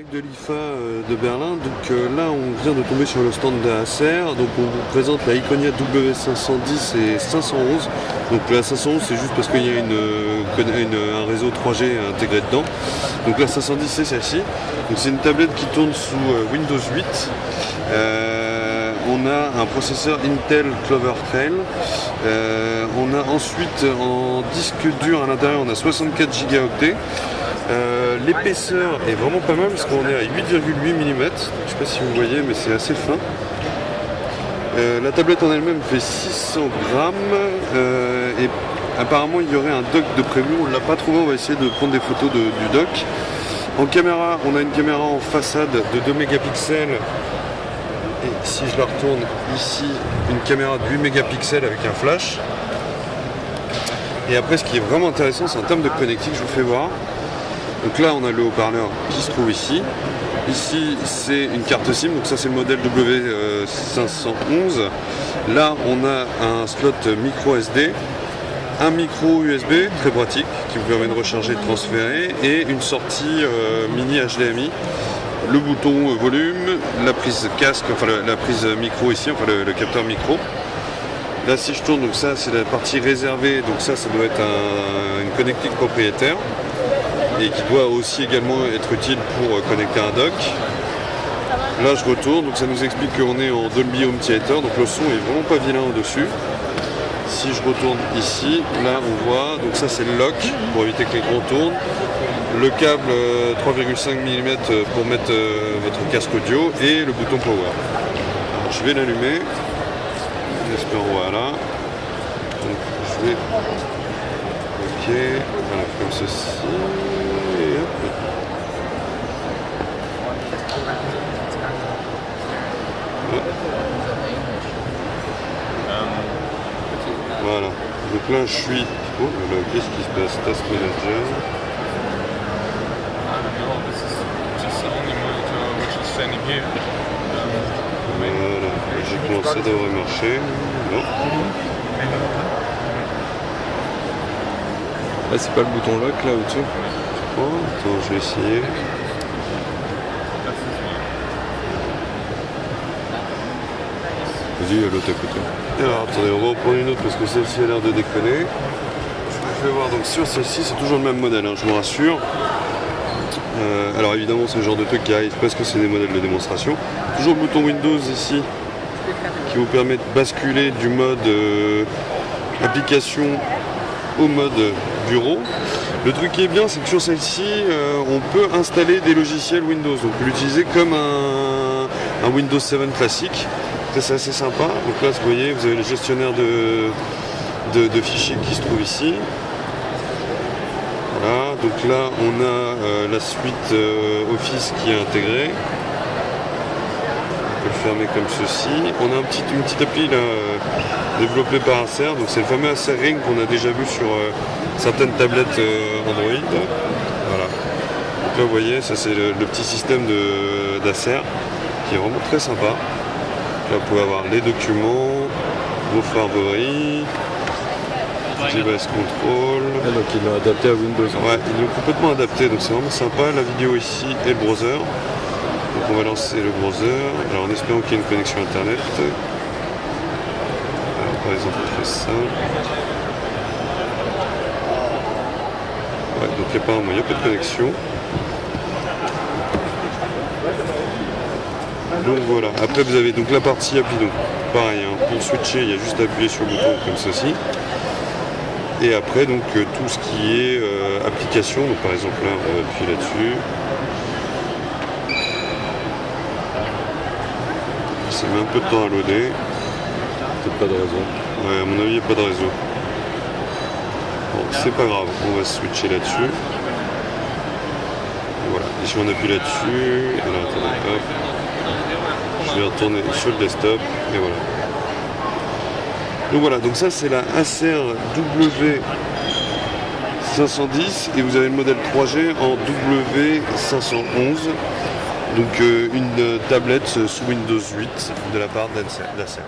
direct de l'IFA de Berlin. Donc là on vient de tomber sur le stand d'Acer. Donc on vous présente la Iconia W510 et 511. Donc la 511 c'est juste parce qu'il y a un réseau 3G intégré dedans. Donc la 510 c'est celle-ci. Donc c'est une tablette qui tourne sous Windows 8. On a un processeur Intel Clover Trail. On a ensuite en disque dur à l'intérieur, on a 64 Go. L'épaisseur est vraiment pas mal parce qu'on est à 8,8 mm. Je ne sais pas si vous voyez, mais c'est assez fin. La tablette en elle-même fait 600 grammes. Et apparemment, il y aurait un dock de prévu. On ne l'a pas trouvé, on va essayer de prendre des photos du dock. En caméra, on a une caméra en façade de 2 mégapixels. Et si je la retourne ici, une caméra de 8 mégapixels avec un flash. Et après, ce qui est vraiment intéressant, c'est en termes de connectique, je vous fais voir. Donc là, on a le haut-parleur qui se trouve ici. Ici, c'est une carte SIM, donc ça c'est le modèle W511. Là, on a un slot micro SD, un micro USB, très pratique, qui vous permet de recharger et de transférer, et une sortie mini HDMI. Le bouton volume, la prise casque, enfin la prise micro ici, enfin le capteur micro. Là si je tourne, donc ça c'est la partie réservée, donc ça doit être une connectique propriétaire et qui doit aussi également être utile pour connecter un dock. Là je retourne, donc ça nous explique qu'on est en Dolby Home Theater, donc le son est vraiment pas vilain au-dessus. Si je retourne ici, là on voit, donc ça c'est le lock pour éviter que l'écran tourne. Le câble 3,5 mm pour mettre votre casque audio et le bouton power. Alors, je vais l'allumer. J'espère, voilà. Donc je vais. Ok, voilà, comme ceci. Et hop. Voilà. Donc là je suis. Oh là là, qu'est-ce qui se passe? Task Manager. Voilà, logiquement ça devrait marcher. Non. Là c'est pas le bouton lock là au-dessus. Oh, attends, je vais essayer. Vas-y, l'autre à côté. Alors attendez, on va en prendre une autre parce que celle-ci a l'air de déconner. Je vais voir, donc sur celle-ci c'est toujours le même modèle, hein, je vous rassure. Alors évidemment c'est le genre de truc qui arrive parce que c'est des modèles de démonstration. Toujours le bouton Windows ici qui vous permet de basculer du mode application au mode bureau. Le truc qui est bien c'est que sur celle-ci on peut installer des logiciels Windows, donc on peut l'utiliser comme un Windows 7 classique. Ça c'est assez sympa. Donc là vous voyez vous avez le gestionnaire de fichiers qui se trouve ici. Voilà, donc là on a la suite Office qui est intégrée. On peut le fermer comme ceci. On a une petite appli là, développée par Acer, donc c'est le fameux Acer Ring qu'on a déjà vu sur certaines tablettes Android. Voilà. Donc là vous voyez, ça c'est le petit système d'Acer qui est vraiment très sympa. Là vous pouvez avoir les documents, vos favoris. GBS Control. Ah, donc ils l'ont adapté à Windows. Ouais, ils l'ont complètement adapté, donc c'est vraiment sympa. La vidéo ici et le browser. Donc on va lancer le browser. Alors en espérant qu'il y ait une connexion internet. Alors, par exemple, on fait ça. Ouais, donc apparemment il n'y a pas de connexion. Donc voilà, après vous avez donc la partie appli, donc pareil, hein, pour switcher il y a juste à appuyer sur le bouton comme ceci. Et après donc tout ce qui est application, donc par exemple là on va appuyer là-dessus. Ça met un peu de temps à loader. Peut-être pas de réseau. Ouais, à mon avis il n'y a pas de réseau. Bon, c'est pas grave, on va switcher là-dessus. Voilà, et si on appuie là-dessus, alors attendez, hop. Je vais retourner sur le desktop et voilà. Donc voilà, donc ça c'est la Acer W510 et vous avez le modèle 3G en W511. Donc une tablette sous Windows 8 de la part d'Acer.